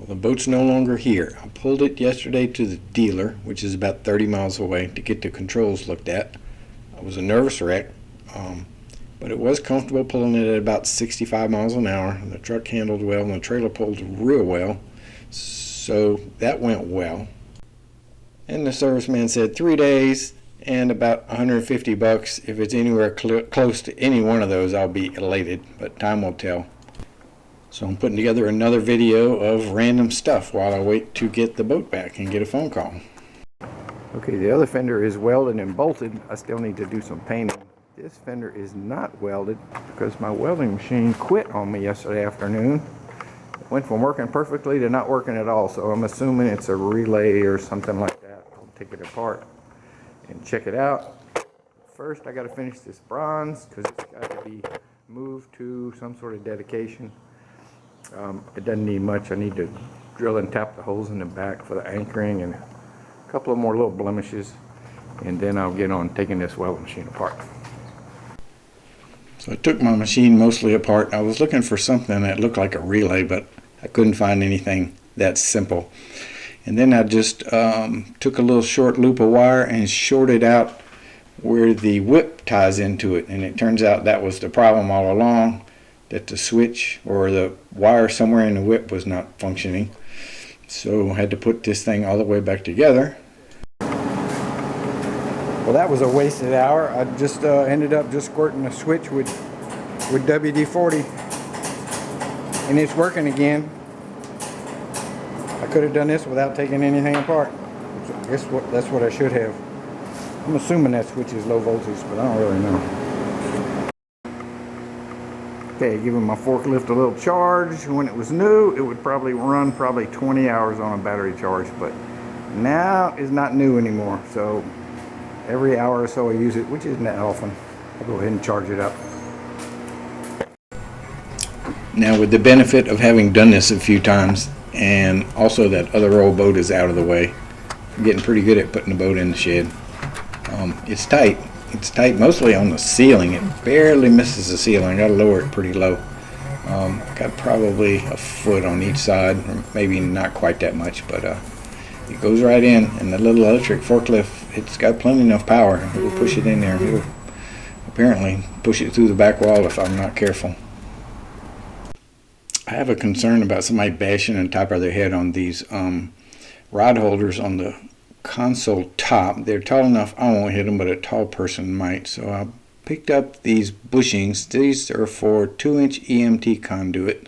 Well, the boat's no longer here. I pulled it yesterday to the dealer, which is about 30 miles away, to get the controls looked at. It was a nervous wreck, but it was comfortable pulling it at about 65 miles an hour. The truck handled well and the trailer pulled real well, so that went well. And the serviceman said 3 days and about $150. If it's anywhere close to any one of those, I'll be elated, but time will tell. So I'm putting together another video of random stuff while I wait to get the boat back and get a phone call. Okay, the other fender is welded and bolted. I still need to do some painting. This fender is not welded because my welding machine quit on me yesterday afternoon. It went from working perfectly to not working at all, so I'm assuming it's a relay or something like that. I'll take it apart and check it out. First, I got to finish this bronze because it's got to be moved to some sort of dedication. It doesn't need much. I need to drill and tap the holes in the back for the anchoring and a couple of more little blemishes, and then I'll get on taking this welding machine apart. So I took my machine mostly apart. I was looking for something that looked like a relay, but I couldn't find anything that simple. And then I just took a little short loop of wire and shorted out where the whip ties into it, and it turns out that was the problem all along, that the switch or the wire somewhere in the whip was not functioning. So I had to put this thing all the way back together. Well, that was a wasted hour. I just ended up just squirting the switch with WD-40, and it's working again. I could have done this without taking anything apart. So I guess that's what I should have. I'm assuming that switch is low voltage, but I don't really know. Okay, giving my forklift a little charge. When it was new, it would probably run 20 hours on a battery charge, but now it's not new anymore. So every hour or so I use it, which isn't that often. I'll go ahead and charge it up. Now, with the benefit of having done this a few times, and also that other old boat is out of the way, I'm getting pretty good at putting the boat in the shed. It's tight. It's tight mostly on the ceiling. It barely misses the ceiling. I gotta lower it pretty low. Got probably a foot on each side, or maybe not quite that much, but it goes right in. And the little electric forklift, it's got plenty enough power. It'll push it in there. It'll apparently push it through the back wall if I'm not careful. I have a concern about somebody bashing the top of their head on these rod holders on the console top. They're tall enough I won't hit them, but a tall person might. So I picked up these bushings. These are for 2-inch EMT conduit.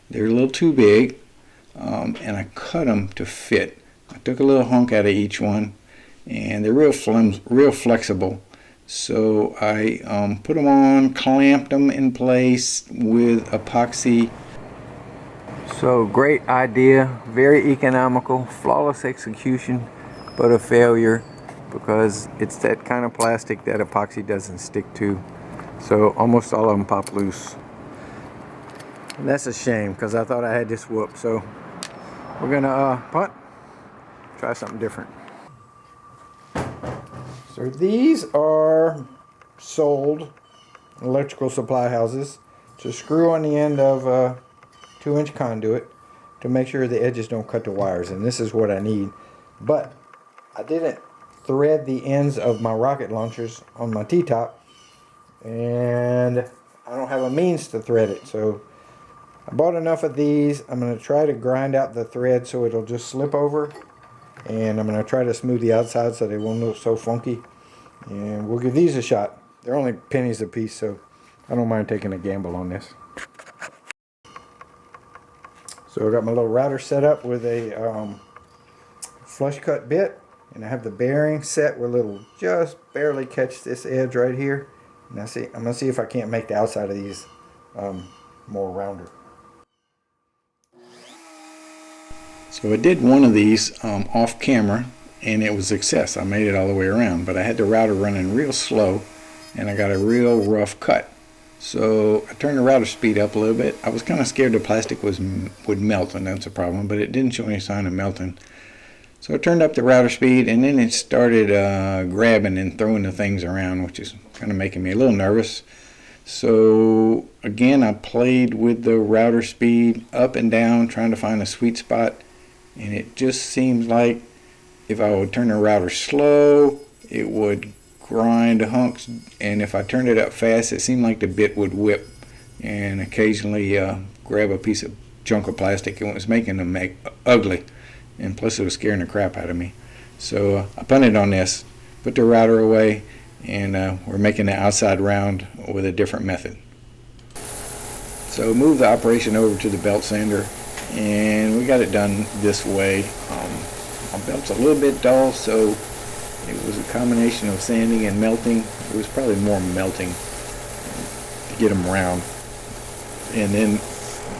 They're a little too big, and I cut them to fit. I took a little hunk out of each one, and they're real flexible. So I put them on, clamped them in place with epoxy. So great idea, very economical, flawless execution, but a failure because it's that kind of plastic that epoxy doesn't stick to. So almost all of them pop loose. And that's a shame because I thought I had this whooped. So we're gonna punt, try something different. So these are sold in electrical supply houses to screw on the end of a 2-inch conduit to make sure the edges don't cut the wires, and this is what I need. But I didn't thread the ends of my rocket launchers on my T-top, and I don't have a means to thread it, so I bought enough of these. I'm going to try to grind out the thread so it'll just slip over, and I'm going to try to smooth the outside so they won't look so funky, and we'll give these a shot. They're only pennies a piece, so I don't mind taking a gamble on this. So I got my little router set up with a flush cut bit, and I have the bearing set where it'll just barely catch this edge right here. And I'm gonna see if I can't make the outside of these more rounder. So I did one of these off camera, and it was a success. I made it all the way around, but I had the router running real slow, and I got a real rough cut. So I turned the router speed up a little bit. I was kind of scared the plastic would melt, and that's a problem, but it didn't show any sign of melting. So I turned up the router speed, and then it started grabbing and throwing the things around, which is kind of making me a little nervous. So again, I played with the router speed up and down, trying to find a sweet spot, and it just seems like if I would turn the router slow, it would grind hunks, and if I turned it up fast, it seemed like the bit would whip and occasionally grab a piece of chunk of plastic, and it was making them ugly, and plus it was scaring the crap out of me. So I punted on this, put the router away, and we're making the outside round with a different method. So move the operation over to the belt sander, and we got it done this way. My belt's a little bit dull, so it was a combination of sanding and melting. It was probably more melting to get them round, and then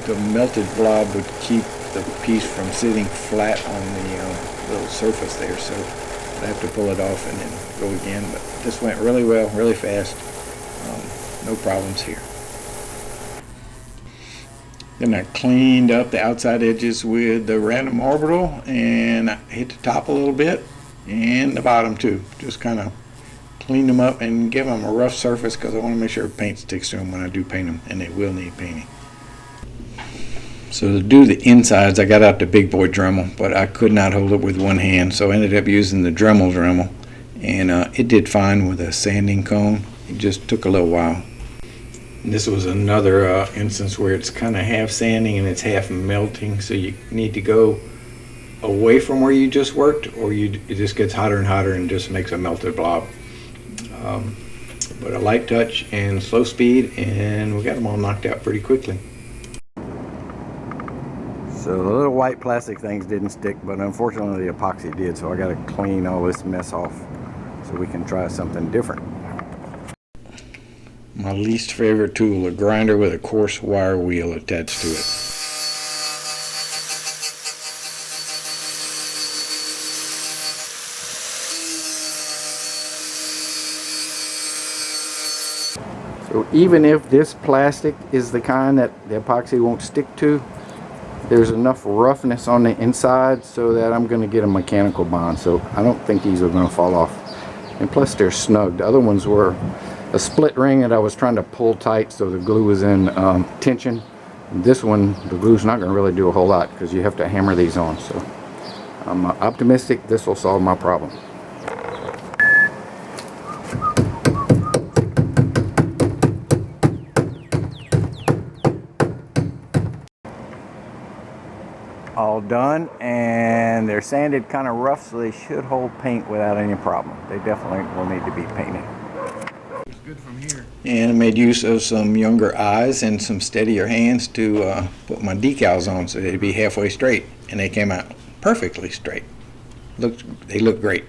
the melted blob would keep the piece from sitting flat on the little surface there, so I have to pull it off and then go again. But this went really well, really fast. No problems here. Then I cleaned up the outside edges with the random orbital, and I hit the top a little bit and the bottom too. Just kind of clean them up and give them a rough surface, because I want to make sure paint sticks to them when I do paint them, and they will need painting. So to do the insides, I got out the big boy Dremel, but I could not hold it with one hand, so I ended up using the Dremel, and it did fine with a sanding cone. It just took a little while. And this was another instance where it's kind of half sanding and it's half melting, so you need to go away from where you just worked, or it just gets hotter and hotter and just makes a melted blob. But a light touch and slow speed, and we got them all knocked out pretty quickly. So the little white plastic things didn't stick, but unfortunately the epoxy did, so I got to clean all this mess off so we can try something different. My least favorite tool, a grinder with a coarse wire wheel attached to it. So even if this plastic is the kind that the epoxy won't stick to, there's enough roughness on the inside so that I'm going to get a mechanical bond, so I don't think these are going to fall off. And plus they're snug. The other ones were a split ring that I was trying to pull tight so the glue was in tension. This one, the glue's not going to really do a whole lot because you have to hammer these on. So I'm optimistic this will solve my problem. All done, and they're sanded kind of rough, so they should hold paint without any problem. They definitely will need to be painted. It's good from here. And I made use of some younger eyes and some steadier hands to put my decals on so they'd be halfway straight, and they came out perfectly straight. They look great.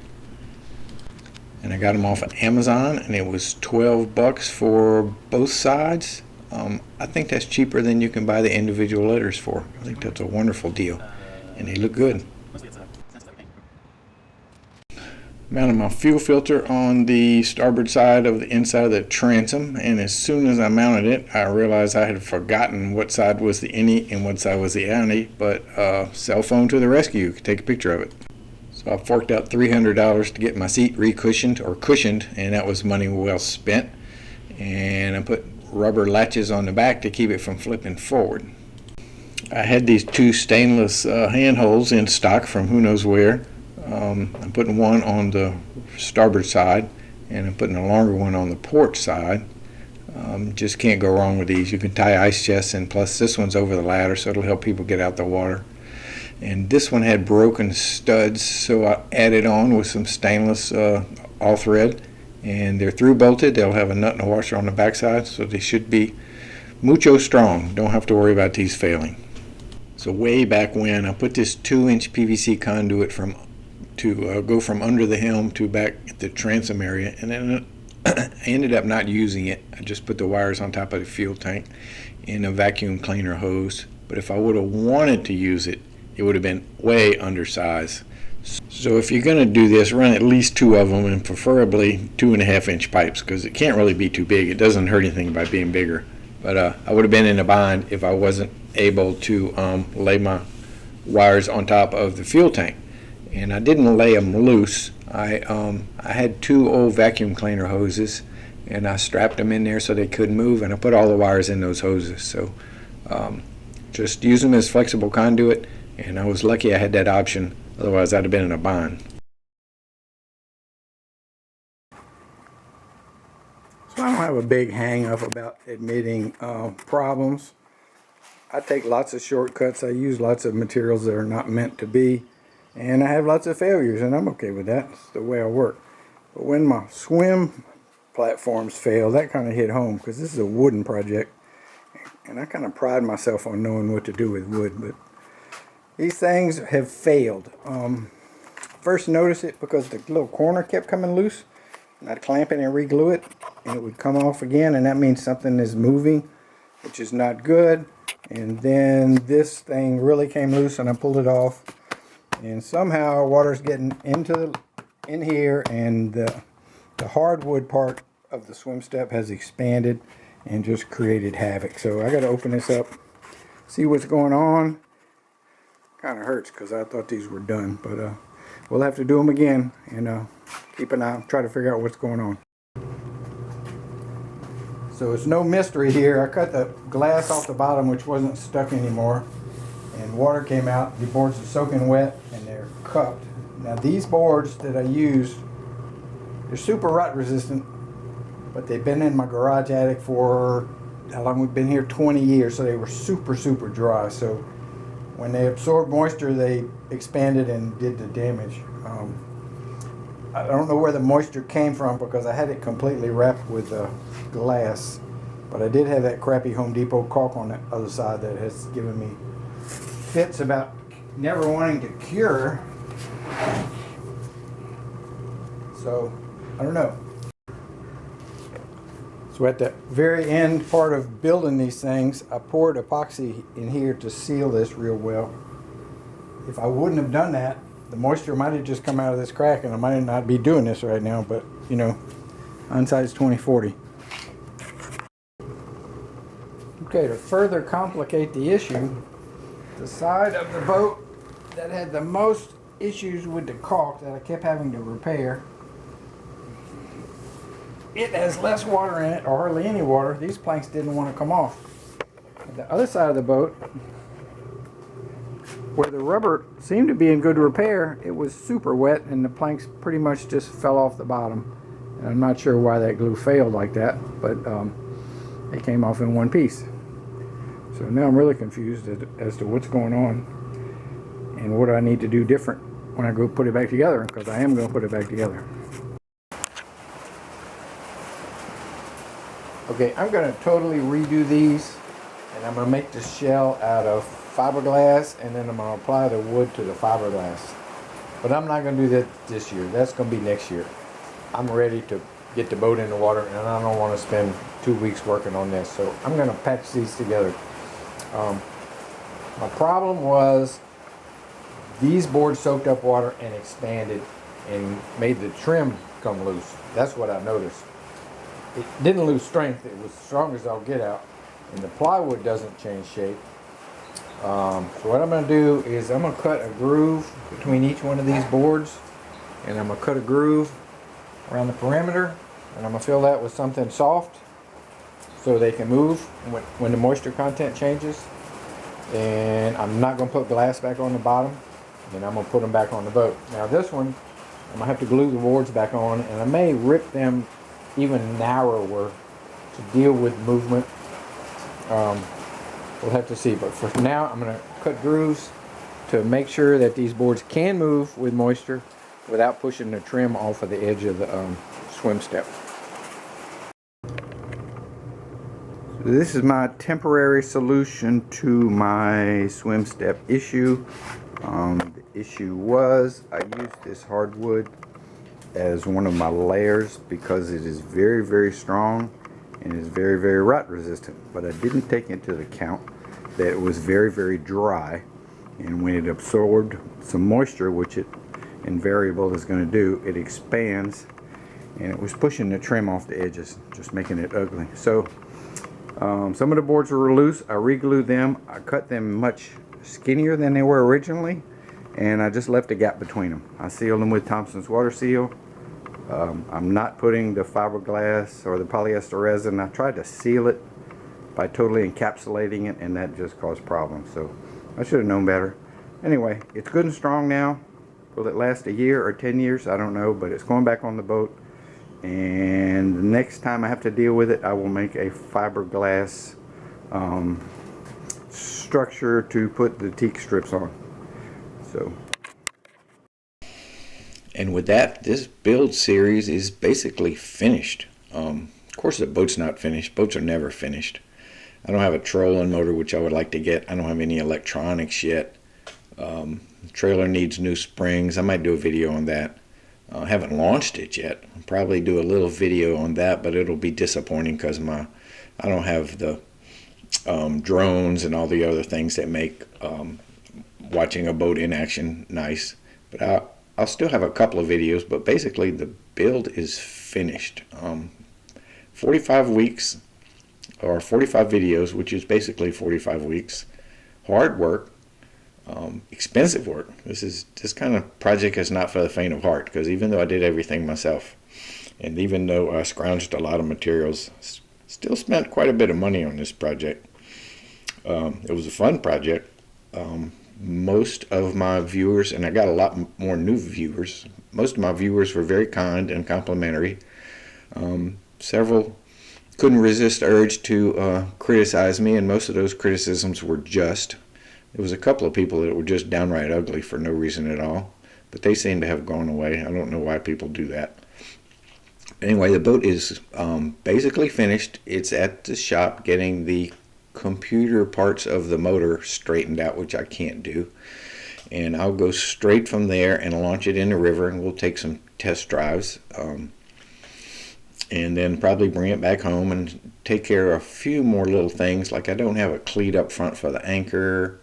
And I got them off of Amazon, and it was $12 for both sides. I think that's cheaper than you can buy the individual letters for. I think that's a wonderful deal, and they look good. Mounted my fuel filter on the starboard side of the inside of the transom, and as soon as I mounted it, I realized I had forgotten what side was the innie and what side was the outie, but cell phone to the rescue, you could take a picture of it. So I forked out $300 to get my seat re-cushioned or cushioned, and that was money well spent. And I put rubber latches on the back to keep it from flipping forward. I had these two stainless handholds in stock from who knows where. I'm putting one on the starboard side, and I'm putting a longer one on the port side. Just can't go wrong with these. You can tie ice chests, and plus this one's over the ladder, so it'll help people get out the water. And this one had broken studs, so I added on with some stainless all thread. And they're through bolted. They'll have a nut and a washer on the backside, so they should be mucho strong. Don't have to worry about these failing. So way back when, I put this 2-inch PVC conduit to go from under the helm to back at the transom area, and then I ended up not using it. I just put the wires on top of the fuel tank in a vacuum cleaner hose. But if I would have wanted to use it, it would have been way undersized. So if you're going to do this, run at least 2 of them, and preferably 2.5-inch pipes, because it can't really be too big. It doesn't hurt anything by being bigger. But I would have been in a bind if I wasn't able to lay my wires on top of the fuel tank. And I didn't lay them loose. I had 2 old vacuum cleaner hoses, and I strapped them in there so they couldn't move, and I put all the wires in those hoses. So just use them as flexible conduit, and I was lucky I had that option. Otherwise, I'd have been in a bind. So I don't have a big hang up about admitting problems. I take lots of shortcuts. I use lots of materials that are not meant to be, and I have lots of failures, and I'm okay with that. It's the way I work. But when my swim platforms fail, that kind of hit home, because this is a wooden project, and I kind of pride myself on knowing what to do with wood, but these things have failed. First noticed it because the little corner kept coming loose, and I'd clamp it and re-glue it, and it would come off again, and that means something is moving, which is not good. And then this thing really came loose, and I pulled it off, and somehow water's getting in here, and the hardwood part of the swim step has expanded and just created havoc. So I got to open this up, see what's going on. Kind of hurts because I thought these were done, but we'll have to do them again, and keep an eye, try to figure out what's going on. So it's no mystery here. I cut the glass off the bottom, which wasn't stuck anymore, and water came out. The boards are soaking wet and they're cupped. Now these boards that I used, they're super rut resistant, but they've been in my garage attic for, how long we've been here, 20 years, so they were super dry. So when they absorbed moisture, they expanded and did the damage. I don't know where the moisture came from because I had it completely wrapped with glass, but I did have that crappy Home Depot caulk on the other side that has given me fits about never wanting to cure. So I don't know. So at the very end part of building these things, I poured epoxy in here to seal this real well. If I wouldn't have done that, the moisture might have just come out of this crack, and I might not be doing this right now, but you know, hindsight's 20/40. Okay, to further complicate the issue, the side of the boat that had the most issues with the caulk that I kept having to repair, it has less water in it, or hardly any water. These planks didn't want to come off. And the other side of the boat, where the rubber seemed to be in good repair, it was super wet, and the planks pretty much just fell off the bottom. And I'm not sure why that glue failed like that, but it came off in one piece. So now I'm really confused as to what's going on and what I need to do different when I go put it back together, because I am going to put it back together. Okay, I'm going to totally redo these, and I'm going to make the shell out of fiberglass, and then I'm going to apply the wood to the fiberglass. But I'm not going to do that this year. That's going to be next year. I'm ready to get the boat in the water, and I don't want to spend 2 weeks working on this. So I'm going to patch these together. My problem was these boards soaked up water and expanded and made the trim come loose. That's what I noticed. It didn't lose strength. It was strong as I'll get out, and the plywood doesn't change shape. So what I'm going to do is I'm going to cut a groove between each one of these boards, and I'm going to cut a groove around the perimeter, and I'm going to fill that with something soft so they can move when the moisture content changes. And I'm not going to put glass back on the bottom, and I'm going to put them back on the boat. Now this one, I'm going to have to glue the boards back on, and I may rip them even narrower to deal with movement. We'll have to see, but for now I'm going to cut grooves to make sure that these boards can move with moisture without pushing the trim off of the edge of the swim step. So this is my temporary solution to my swim step issue. The issue was I used this hardwood as one of my layers because it is very strong and is very rot resistant, but I didn't take into account that it was very dry, and when it absorbed some moisture, which it invariable is going to do, it expands, and it was pushing the trim off the edges, just making it ugly. So some of the boards were loose. I re-glued them. I cut them much skinnier than they were originally, and I just left a gap between them. I sealed them with Thompson's water seal, I'm not putting the fiberglass or the polyester resin. I tried to seal it by totally encapsulating it, and that just caused problems. So I should have known better. Anyway, it's good and strong now. Will it last a year or 10 years? I don't know, but it's going back on the boat. And the next time I have to deal with it, I will make a fiberglass structure to put the teak strips on. So. And with that, this build series is basically finished. Of course, the boat's not finished. Boats are never finished. I don't have a trolling motor, which I would like to get. I don't have any electronics yet. The trailer needs new springs. I might do a video on that. I haven't launched it yet. I'll probably do a little video on that, but it'll be disappointing because I don't have the drones and all the other things that make watching a boat in action nice. But I'll still have a couple of videos, but basically the build is finished. 45 weeks or 45 videos, which is basically 45 weeks. Hard work, expensive work. This kind of project is not for the faint of heart, because even though I did everything myself, and even though I scrounged a lot of materials, still spent quite a bit of money on this project. It was a fun project. Most of my viewers, and I got a lot more new viewers, most of my viewers were very kind and complimentary. Several couldn't resist the urge to criticize me, and most of those criticisms were just. There was a couple of people that were just downright ugly for no reason at all, but they seem to have gone away. I don't know why people do that. Anyway, the boat is basically finished. It's at the shop getting the computer parts of the motor straightened out, which I can't do. And I'll go straight from there and launch it in the river, and we'll take some test drives. And then probably bring it back home and take care of a few more little things. Like I don't have a cleat up front for the anchor.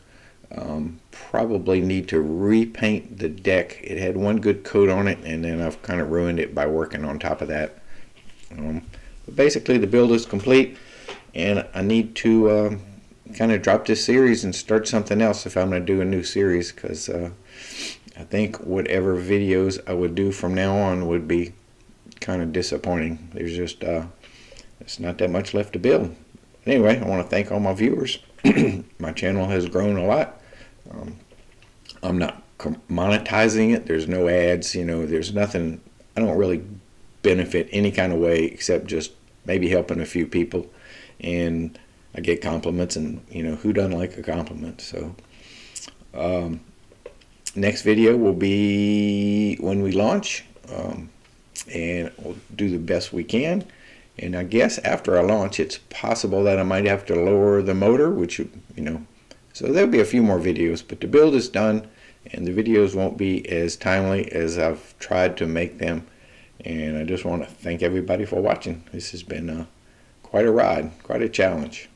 Probably need to repaint the deck. It had one good coat on it, and then I've kind of ruined it by working on top of that. But basically the build is complete, and I need to kind of drop this series and start something else if I'm going to do a new series, because I think whatever videos I would do from now on would be kind of disappointing. There's just it's not that much left to build. Anyway, I want to thank all my viewers. My channel has grown a lot. I'm not monetizing it. There's no ads, there's nothing. I don't really benefit any kind of way except just maybe helping a few people, and I get compliments, and who doesn't like a compliment? So next video will be when we launch, and we'll do the best we can. And I guess after I launch, it's possible that I might have to lower the motor, which, so there'll be a few more videos, but the build is done, and the videos won't be as timely as I've tried to make them. And I just want to thank everybody for watching. This has been quite a ride, quite a challenge.